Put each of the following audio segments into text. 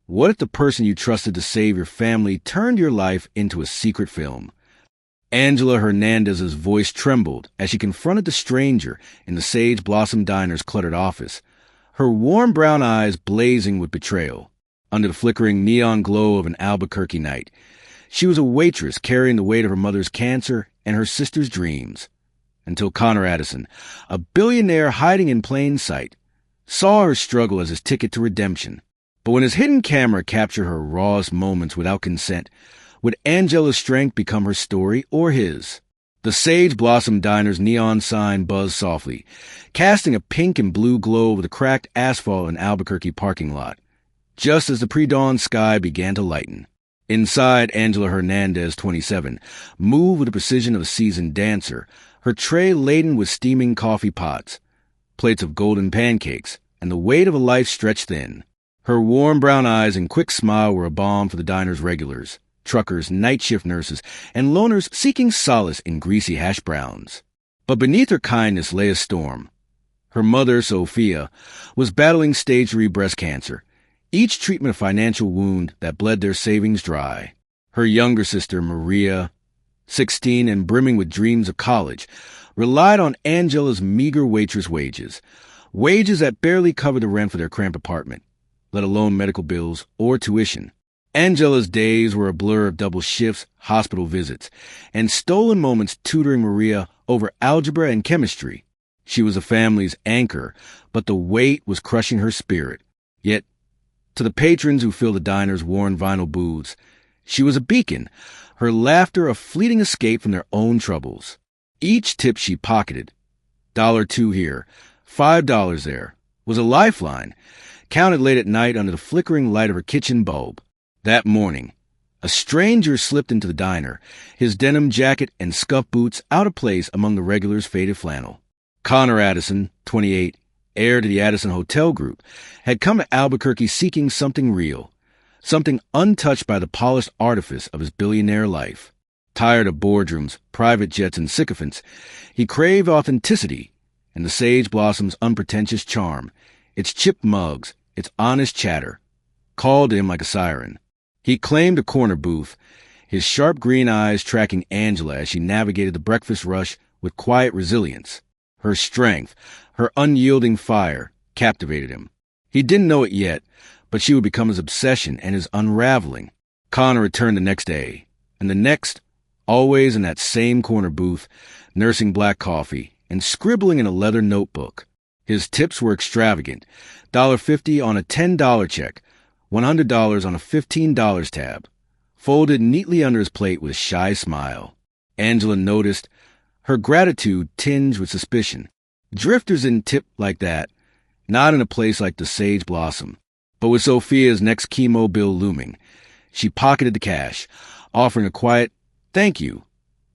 What if the person you trusted to save your family turned your life into a secret film? Angela Hernandez's voice trembled as she confronted the stranger in the Sage Blossom Diner's cluttered office, her warm brown eyes blazing with betrayal. Under the flickering neon glow of an Albuquerque night, she was a waitress carrying the weight of her mother's cancer and her sister's dreams. Until Connor Addison, a billionaire hiding in plain sight, saw her struggle as his ticket to redemption. But when his hidden camera captured her rawest moments without consent, would Angela's strength become her story or his? The Sage Blossom Diner's neon sign buzzed softly, casting a pink and blue glow over the cracked asphalt in Albuquerque parking lot, just as the pre-dawn sky began to lighten. Inside, Angela Hernandez, 27, moved with the precision of a seasoned dancer, her tray laden with steaming coffee pots, plates of golden pancakes, and the weight of a life stretched thin. Her warm brown eyes and quick smile were a balm for the diner's regulars, truckers, night shift nurses, and loners seeking solace in greasy hash browns. But beneath her kindness lay a storm. Her mother, Sophia, was battling stage 3 breast cancer, each treatment a financial wound that bled their savings dry. Her younger sister, Maria, 16 and brimming with dreams of college, relied on Angela's meager waitress wages that barely covered the rent for their cramped apartment, let alone medical bills or tuition. Angela's days were a blur of double shifts, hospital visits, and stolen moments tutoring Maria over algebra and chemistry. She was the family's anchor, but the weight was crushing her spirit. Yet, to the patrons who filled the diner's worn vinyl booths, she was a beacon, her laughter a fleeting escape from their own troubles. Each tip she pocketed, $2 here, $5 there, was a lifeline, counted late at night under the flickering light of her kitchen bulb. That morning, a stranger slipped into the diner, his denim jacket and scuffed boots out of place among the regulars' faded flannel. Connor Addison, 28, heir to the Addison Hotel Group, had come to Albuquerque seeking something real, something untouched by the polished artifice of his billionaire life. Tired of boardrooms, private jets, and sycophants, he craved authenticity and the Sage Blossom's unpretentious charm, its chipped mugs, its honest chatter, called to him like a siren. He claimed a corner booth, his sharp green eyes tracking Angela as she navigated the breakfast rush with quiet resilience. Her strength, her unyielding fire, captivated him. He didn't know it yet, but she would become his obsession and his unraveling. Connor returned the next day, and the next, always in that same corner booth, nursing black coffee and scribbling in a leather notebook. His tips were extravagant, $1.50 on a $10 check, $100 on a $15 tab, folded neatly under his plate with a shy smile. Angela noticed, her gratitude tinged with suspicion. Drifters didn't tip like that, not in a place like the Sage Blossom. But with Sophia's next chemo bill looming, she pocketed the cash, offering a quiet thank you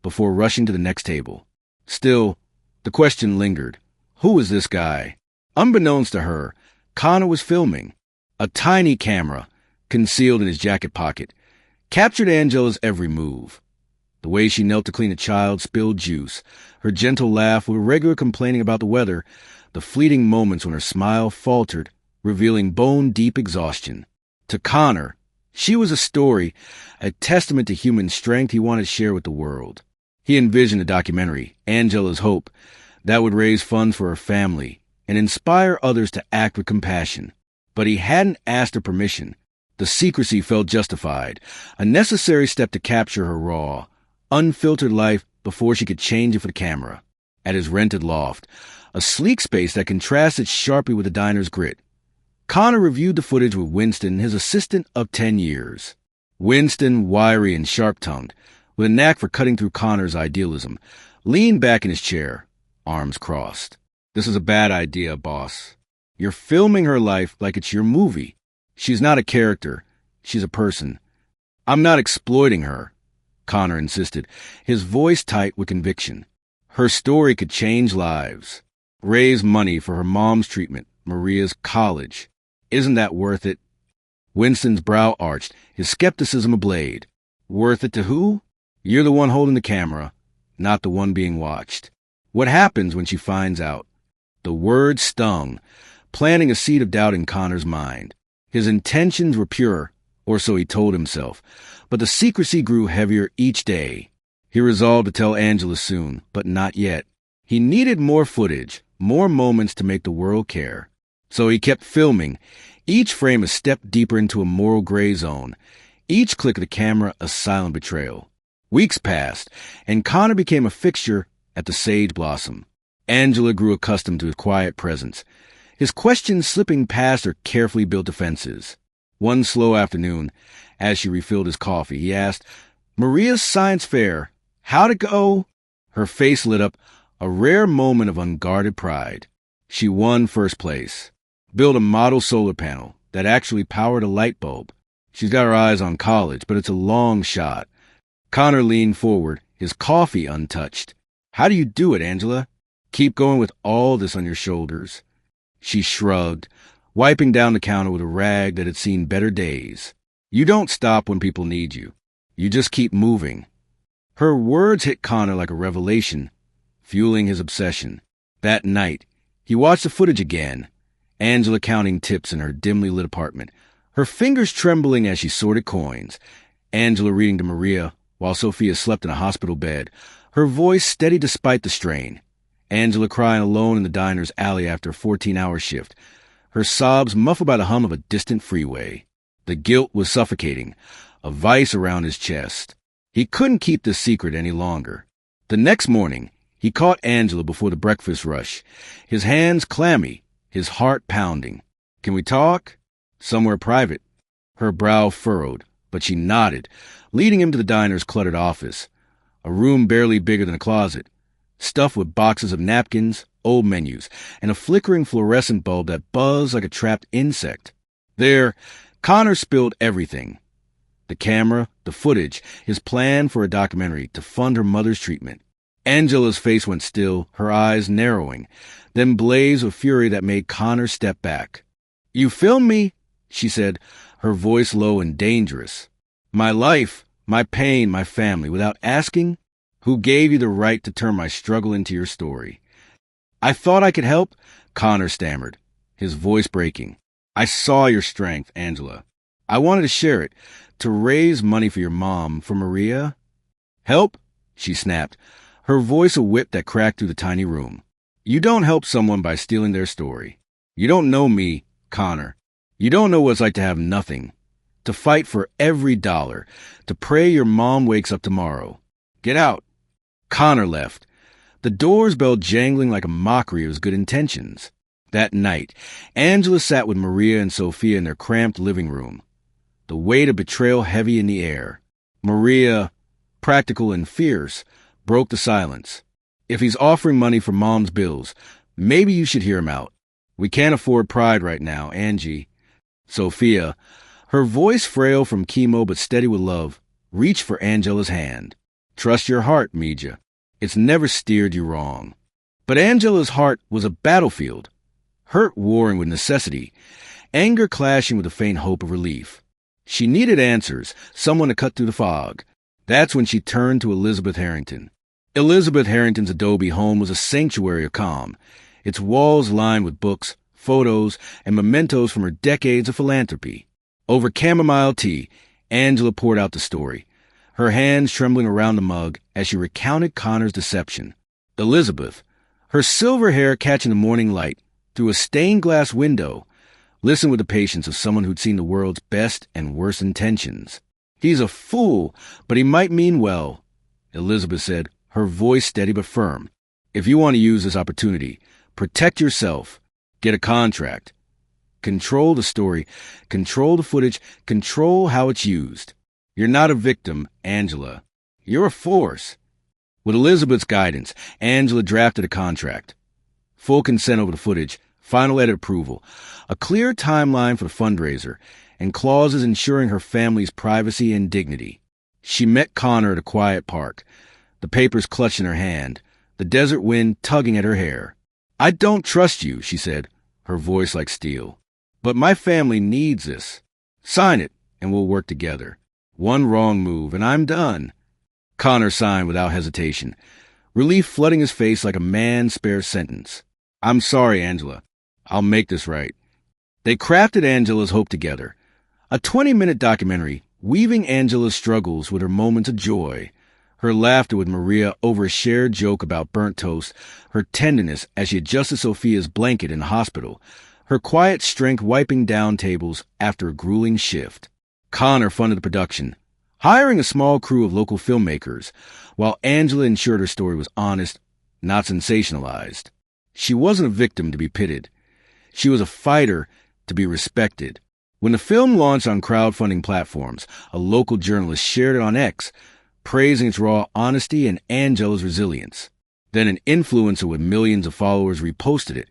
before rushing to the next table. Still, the question lingered. Who was this guy? Unbeknownst to her, Connor was filming. A tiny camera, concealed in his jacket pocket, captured Angela's every move. The way she knelt to clean a child spilled juice, her gentle laugh with regular complaining about the weather, the fleeting moments when her smile faltered, revealing bone-deep exhaustion. To Connor, she was a story, a testament to human strength he wanted to share with the world. He envisioned a documentary, Angela's Hope, that would raise funds for her family and inspire others to act with compassion. But he hadn't asked her permission. The secrecy felt justified, a necessary step to capture her raw, unfiltered life before she could change it for the camera. At his rented loft, a sleek space that contrasted sharply with the diner's grit, Connor reviewed the footage with Winston, his assistant of 10 years. Winston, wiry and sharp-tongued, with a knack for cutting through Connor's idealism, leaned back in his chair, arms crossed. "This is a bad idea, boss. You're filming her life like it's your movie. She's not a character. She's a person. I'm not exploiting her," Connor insisted, his voice tight with conviction. Her story could change lives. Raise money for her mom's treatment, Maria's college. Isn't that worth it? Winston's brow arched, his skepticism ablaze. Worth it to who? You're the one holding the camera, not the one being watched. What happens when she finds out? The word stung, planting a seed of doubt in Connor's mind. His intentions were pure, or so he told himself, but the secrecy grew heavier each day. He resolved to tell Angela soon, but not yet. He needed more footage, more moments to make the world care. So he kept filming, each frame a step deeper into a moral gray zone, each click of the camera a silent betrayal. Weeks passed, and Connor became a fixture at the Sage Blossom. Angela grew accustomed to his quiet presence, his questions slipping past her carefully built defenses. One slow afternoon, as she refilled his coffee, he asked, "Maria's science fair, how'd it go?" Her face lit up, a rare moment of unguarded pride. She won first place, built a model solar panel that actually powered a light bulb. She's got her eyes on college, but it's a long shot. Connor leaned forward, his coffee untouched. "How do you do it, Angela? Keep going with all this on your shoulders." She shrugged, wiping down the counter with a rag that had seen better days. "You don't stop when people need you. You just keep moving." Her words hit Connor like a revelation, fueling his obsession. That night, he watched the footage again, Angela counting tips in her dimly lit apartment, her fingers trembling as she sorted coins, Angela reading to Maria while Sophia slept in a hospital bed, her voice steady despite the strain, Angela crying alone in the diner's alley after a 14-hour shift, her sobs muffled by the hum of a distant freeway. The guilt was suffocating, a vice around his chest. He couldn't keep this secret any longer. The next morning, he caught Angela before the breakfast rush, his hands clammy, his heart pounding. "Can we talk?" "Somewhere private." Her brow furrowed, but she nodded, leading him to the diner's cluttered office, a room barely bigger than a closet, stuffed with boxes of napkins, old menus, and a flickering fluorescent bulb that buzzed like a trapped insect. There, Connor spilled everything. The camera, the footage, his plan for a documentary to fund her mother's treatment. Angela's face went still, her eyes narrowing, then blazed with fury that made Connor step back. "You filmed me," she said, her voice low and dangerous. "My life, my pain, my family, without asking? Who gave you the right to turn my struggle into your story?" "I thought I could help," Connor stammered, his voice breaking. "I saw your strength, Angela. I wanted to share it, to raise money for your mom, for Maria." "Help?" she snapped, her voice a whip that cracked through the tiny room. "You don't help someone by stealing their story. You don't know me, Connor. You don't know what it's like to have nothing, to fight for every dollar, to pray your mom wakes up tomorrow. Get out." Connor left, the door's bell jangling like a mockery of his good intentions. That night, Angela sat with Maria and Sophia in their cramped living room, the weight of betrayal heavy in the air. Maria, practical and fierce, broke the silence. "If he's offering money for Mom's bills, maybe you should hear him out. We can't afford pride right now, Angie." Sophia, her voice frail from chemo but steady with love, reached for Angela's hand. "Trust your heart, Mija. It's never steered you wrong." But Angela's heart was a battlefield, hurt warring with necessity, anger clashing with a faint hope of relief. She needed answers, someone to cut through the fog. That's when she turned to Elizabeth Harrington. Elizabeth Harrington's adobe home was a sanctuary of calm, its walls lined with books, photos, and mementos from her decades of philanthropy. Over chamomile tea, Angela poured out the story, her hands trembling around the mug as she recounted Connor's deception. Elizabeth, her silver hair catching the morning light through a stained glass window, listened with the patience of someone who'd seen the world's best and worst intentions. "He's a fool, but he might mean well," Elizabeth said, her voice steady but firm. "If you want to use this opportunity, protect yourself, get a contract. Control the story, control the footage, control how it's used. You're not a victim, Angela. You're a force." With Elizabeth's guidance, Angela drafted a contract. Full consent over the footage, final edit approval, a clear timeline for the fundraiser, and clauses ensuring her family's privacy and dignity. She met Connor at a quiet park, the papers clutched in her hand, the desert wind tugging at her hair. "I don't trust you," she said, her voice like steel. "But my family needs this. Sign it, and we'll work together. One wrong move, and I'm done." Connor signed without hesitation, relief flooding his face like a man-spare sentence. "I'm sorry, Angela. I'll make this right." They crafted Angela's hope together. A 20-minute documentary weaving Angela's struggles with her moments of joy, her laughter with Maria over a shared joke about burnt toast, her tenderness as she adjusted Sophia's blanket in the hospital, her quiet strength wiping down tables after a grueling shift. Connor funded the production, hiring a small crew of local filmmakers, while Angela ensured her story was honest, not sensationalized. She wasn't a victim to be pitied. She was a fighter to be respected. When the film launched on crowdfunding platforms, a local journalist shared it on X, praising its raw honesty and Angela's resilience. Then an influencer with millions of followers reposted it,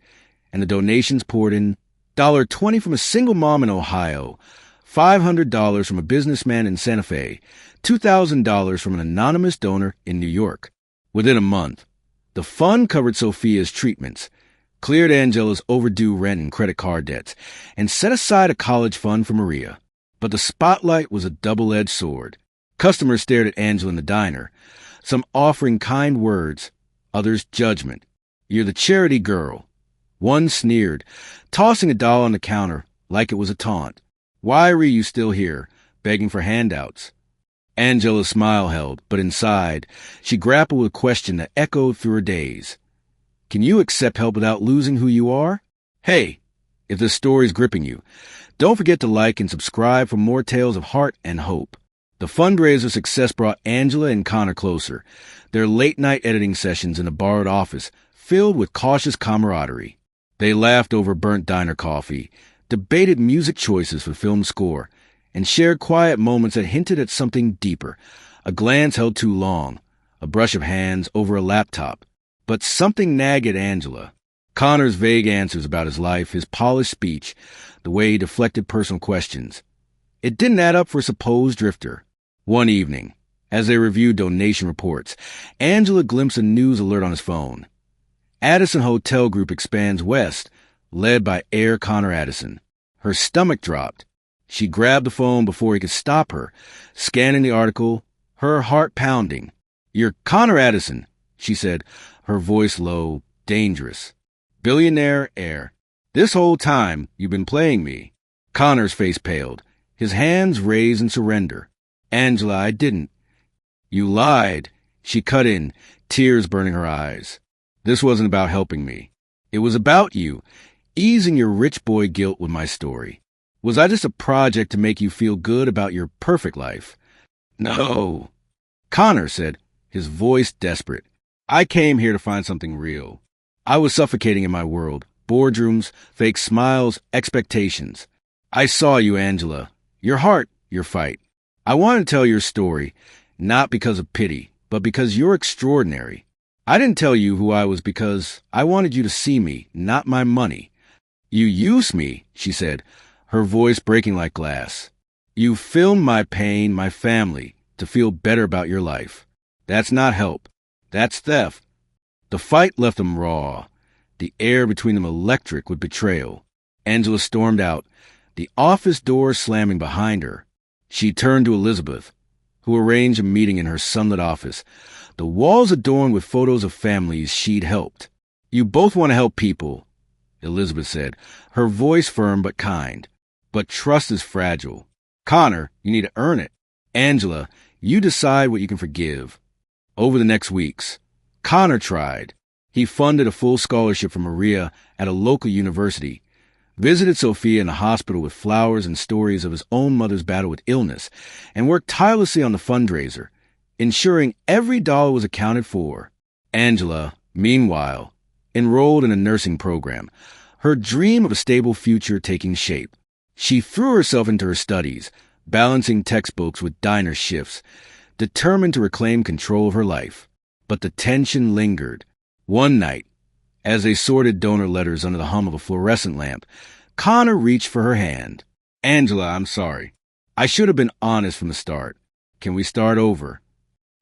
and the donations poured in. $20 from a single mom in Ohio, $500 from a businessman in Santa Fe, $2,000 from an anonymous donor in New York. Within a month, the fund covered Sophia's treatments, cleared Angela's overdue rent and credit card debts, and set aside a college fund for Maria. But the spotlight was a double-edged sword. Customers stared at Angela in the diner, some offering kind words, others judgment. "You're the charity girl." One sneered, tossing a dollar on the counter like it was a taunt. "Why are you still here, begging for handouts?" Angela's smile held, but inside, she grappled with a question that echoed through her days. Can you accept help without losing who you are? Hey, if this story's gripping you, don't forget to like and subscribe for more tales of heart and hope. The fundraiser success brought Angela and Connor closer, their late-night editing sessions in a borrowed office filled with cautious camaraderie. They laughed over burnt diner coffee, debated music choices for film score, and shared quiet moments that hinted at something deeper. A glance held too long, a brush of hands over a laptop. But something nagged at Angela. Connor's vague answers about his life, his polished speech, the way he deflected personal questions. It didn't add up for a supposed drifter. One evening, as they reviewed donation reports, Angela glimpsed a news alert on his phone. Addison Hotel Group expands west, led by Heir Connor Addison. Her stomach dropped. She grabbed the phone before he could stop her, scanning the article, her heart pounding. "You're Connor Addison," she said, her voice low, dangerous. "Billionaire Heir. This whole time you've been playing me." Connor's face paled, his hands raised in surrender. "Angela, I didn't." "You lied." She cut in, tears burning her eyes. "This wasn't about helping me. It was about you, easing your rich boy guilt with my story. Was I just a project to make you feel good about your perfect life?" "No." Connor said, his voice desperate. "I came here to find something real. I was suffocating in my world. Boardrooms, fake smiles, expectations. I saw you, Angela. Your heart, your fight. I wanted to tell your story, not because of pity, but because you're extraordinary. I didn't tell you who I was because I wanted you to see me, not my money. You used me," she said, her voice breaking like glass. "You filmed my pain, my family, to feel better about your life. That's not help. That's theft." The fight left them raw, the air between them electric with betrayal. Angela stormed out, the office door slamming behind her. She turned to Elizabeth, who arranged a meeting in her sunlit office, the walls adorned with photos of families she'd helped. "You both want to help people," Elizabeth said, her voice firm but kind. "But trust is fragile. Connor, you need to earn it. Angela, you decide what you can forgive." Over the next weeks, Connor tried. He funded a full scholarship for Maria at a local university, visited Sophia in the hospital with flowers and stories of his own mother's battle with illness, and worked tirelessly on the fundraiser, ensuring every dollar was accounted for. Angela, meanwhile, enrolled in a nursing program, her dream of a stable future taking shape. She threw herself into her studies, balancing textbooks with diner shifts, determined to reclaim control of her life. But the tension lingered. One night, as they sorted donor letters under the hum of a fluorescent lamp, Connor reached for her hand. "Angela, I'm sorry. I should have been honest from the start. Can we start over?"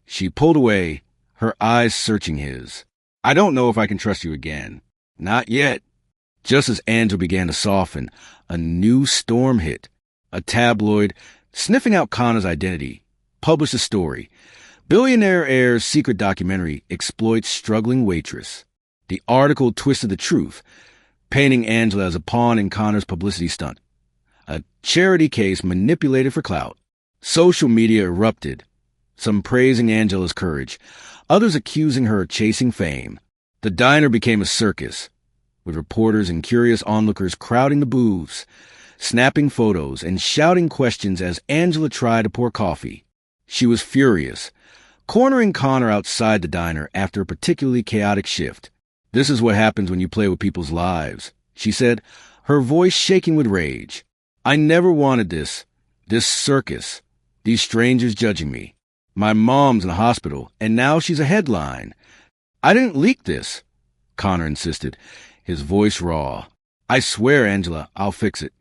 She pulled away, her eyes searching his. "I don't know if I can trust you again." "Not yet." Just as Angela began to soften, a new storm hit. A tabloid, sniffing out Connor's identity, published a story. Billionaire Heir's secret documentary exploits struggling waitress. The article twisted the truth. painting Angela as a pawn in Connor's publicity stunt, a charity case manipulated for clout. Social media erupted, some praising Angela's courage, others accusing her of chasing fame. The diner became a circus, with reporters and curious onlookers crowding the booths, snapping photos and shouting questions as Angela tried to pour coffee. She was furious, cornering Connor outside the diner after a particularly chaotic shift. "This is what happens when you play with people's lives," she said, her voice shaking with rage. "I never wanted this circus, these strangers judging me. My mom's in the hospital, and now she's a headline." "I didn't leak this," Connor insisted, his voice raw. "I swear, Angela, I'll fix it."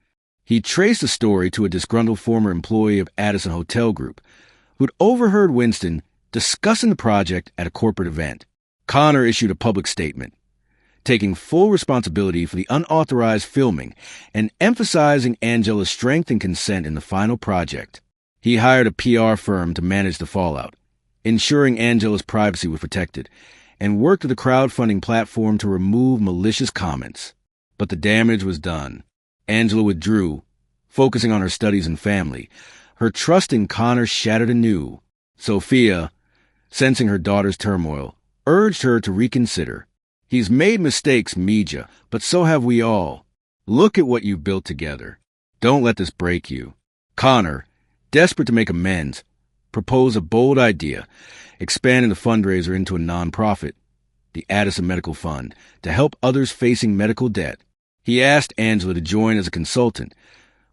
He traced the story to a disgruntled former employee of Addison Hotel Group, who'd overheard Winston discussing the project at a corporate event. Connor issued a public statement, taking full responsibility for the unauthorized filming and emphasizing Angela's strength and consent in the final project. He hired a PR firm to manage the fallout, ensuring Angela's privacy was protected, and worked with a crowdfunding platform to remove malicious comments. But the damage was done. Angela withdrew, focusing on her studies and family. Her trust in Connor shattered anew. Sophia, sensing her daughter's turmoil, urged her to reconsider. "He's made mistakes, Mija, but so have we all. Look at what you've built together. Don't let this break you." Connor, desperate to make amends, proposed a bold idea, expanding the fundraiser into a nonprofit, the Addison Medical Fund, to help others facing medical debt. He asked Angela to join as a consultant,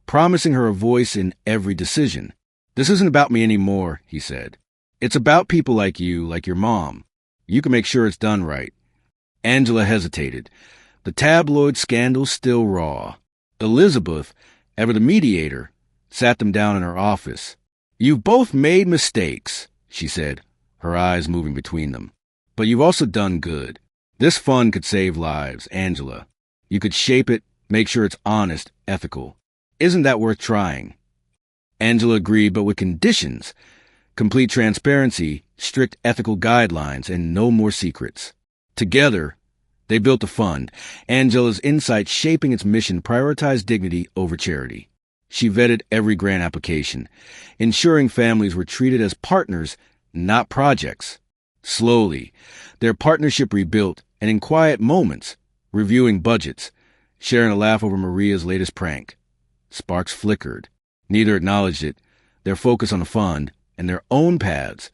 promising her a voice in every decision. "This isn't about me anymore," he said. "It's about people like you, like your mom. You can make sure it's done right." Angela hesitated. The tabloid scandal still raw. Elizabeth, ever the mediator, sat them down in her office. "You've both made mistakes," she said, her eyes moving between them. "But you've also done good. This fund could save lives, Angela. You could shape it, make sure it's honest, ethical. Isn't that worth trying?" Angela agreed, but with conditions: complete transparency, strict ethical guidelines, and no more secrets. Together, they built a fund. Angela's insight shaping its mission prioritized dignity over charity. She vetted every grant application, ensuring families were treated as partners, not projects. Slowly, their partnership rebuilt, and in quiet moments, reviewing budgets, sharing a laugh over Maria's latest prank. Sparks flickered. Neither acknowledged it, their focus on the fund and their own paths.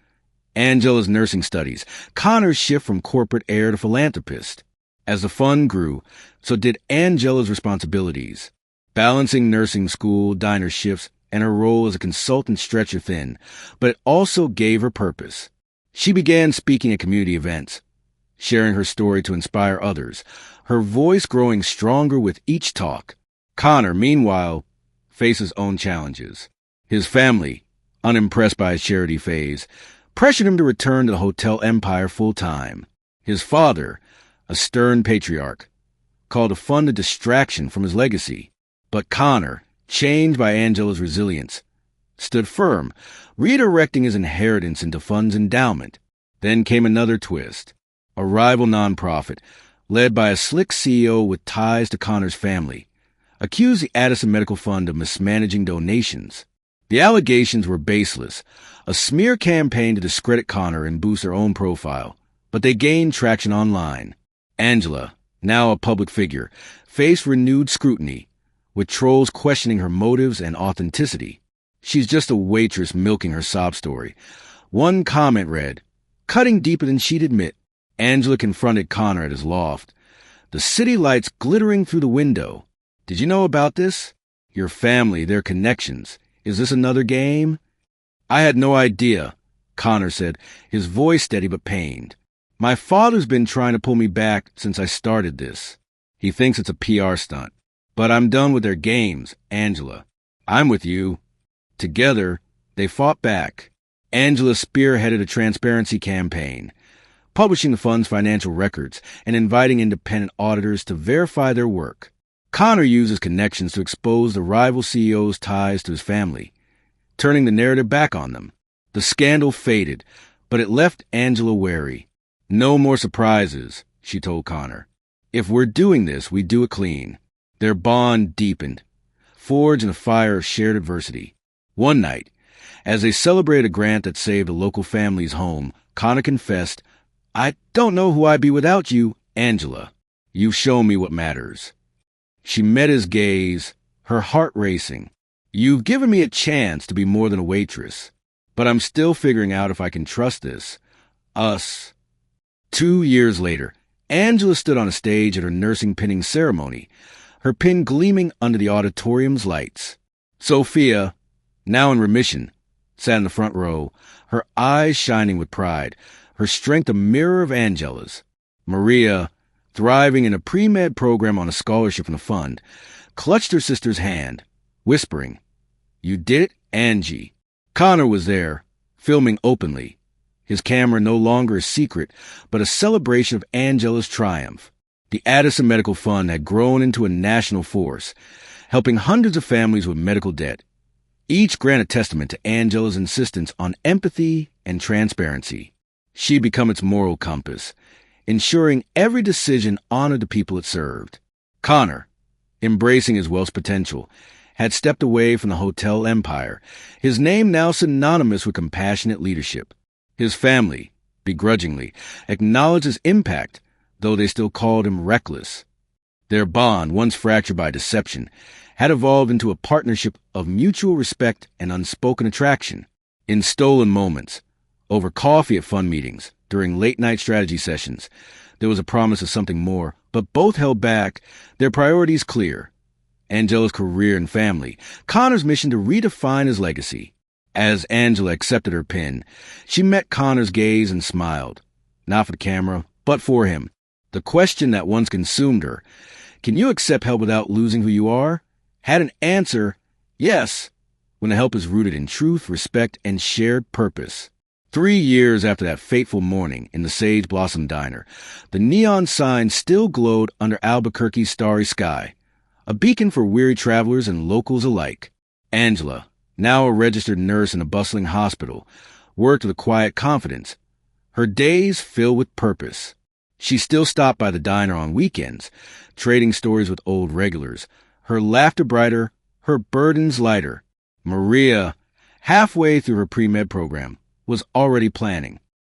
Angela's nursing studies, Connor's shift from corporate heir to philanthropist. As the fund grew, so did Angela's responsibilities. Balancing nursing school, diner shifts, and her role as a consultant stretched her thin, but it also gave her purpose. She began speaking at community events, sharing her story to inspire others, her voice growing stronger with each talk. Connor, meanwhile, faced his own challenges. His family, unimpressed by his charity phase, pressured him to return to the hotel empire full-time. His father, a stern patriarch, called the fund a distraction from his legacy. But Connor, changed by Angela's resilience, stood firm, redirecting his inheritance into fund's endowment. Then came another twist. A rival nonprofit, led by a slick CEO with ties to Connor's family, accused the Addison Medical Fund of mismanaging donations. The allegations were baseless, a smear campaign to discredit Connor and boost their own profile, but they gained traction online. Angela, now a public figure, faced renewed scrutiny, with trolls questioning her motives and authenticity. "She's just a waitress milking her sob story." One comment read, "Cutting deeper than she'd admit." Angela confronted Connor at his loft, the city lights glittering through the window. "Did you know about this? Your family, their connections. Is this another game?" "I had no idea," Connor said, his voice steady but pained. "My father's been trying to pull me back since I started this. He thinks it's a PR stunt. But I'm done with their games, Angela. I'm with you." Together, they fought back. Angela spearheaded a transparency campaign, publishing the fund's financial records and inviting independent auditors to verify their work. Connor used his connections to expose the rival CEO's ties to his family, turning the narrative back on them. The scandal faded, but it left Angela wary. "No more surprises," she told Connor. If we're doing this, we do it clean. Their bond deepened, forged in a fire of shared adversity. One night, as they celebrated a grant that saved a local family's home, Connor confessed, "I don't know who I'd be without you, Angela. You've shown me what matters." She met his gaze, her heart racing. "You've given me a chance to be more than a waitress, but I'm still figuring out if I can trust this. Us." 2 years later, Angela stood on a stage at her nursing pinning ceremony, her pin gleaming under the auditorium's lights. Sophia, now in remission, sat in the front row, her eyes shining with pride, her strength a mirror of Angela's. Maria, thriving in a pre-med program on a scholarship from the fund, clutched her sister's hand, whispering, "You did it, Angie." Connor was there, filming openly, his camera no longer a secret, but a celebration of Angela's triumph. The Addison Medical Fund had grown into a national force, helping hundreds of families with medical debt. Each grant a testament to Angela's insistence on empathy and transparency. She'd become its moral compass, ensuring every decision honored the people it served. Connor, embracing his wealth's potential, had stepped away from the hotel empire, his name now synonymous with compassionate leadership. His family, begrudgingly, acknowledged his impact, though they still called him reckless. Their bond, once fractured by deception, had evolved into a partnership of mutual respect and unspoken attraction. In stolen moments, over coffee at fund meetings, during late-night strategy sessions, there was a promise of something more, but both held back, their priorities clear. Angela's career and family, Connor's mission to redefine his legacy. As Angela accepted her pin, she met Connor's gaze and smiled. Not for the camera, but for him. The question that once consumed her, "Can you accept help without losing who you are?" had an answer, yes, when the help is rooted in truth, respect, and shared purpose. 3 years after that fateful morning in the Sage Blossom Diner, the neon sign still glowed under Albuquerque's starry sky, a beacon for weary travelers and locals alike. Angela, now a registered nurse in a bustling hospital, worked with a quiet confidence, her days filled with purpose. She still stopped by the diner on weekends, trading stories with old regulars, her laughter brighter, her burdens lighter. Maria, halfway through her pre-med program, was already planning.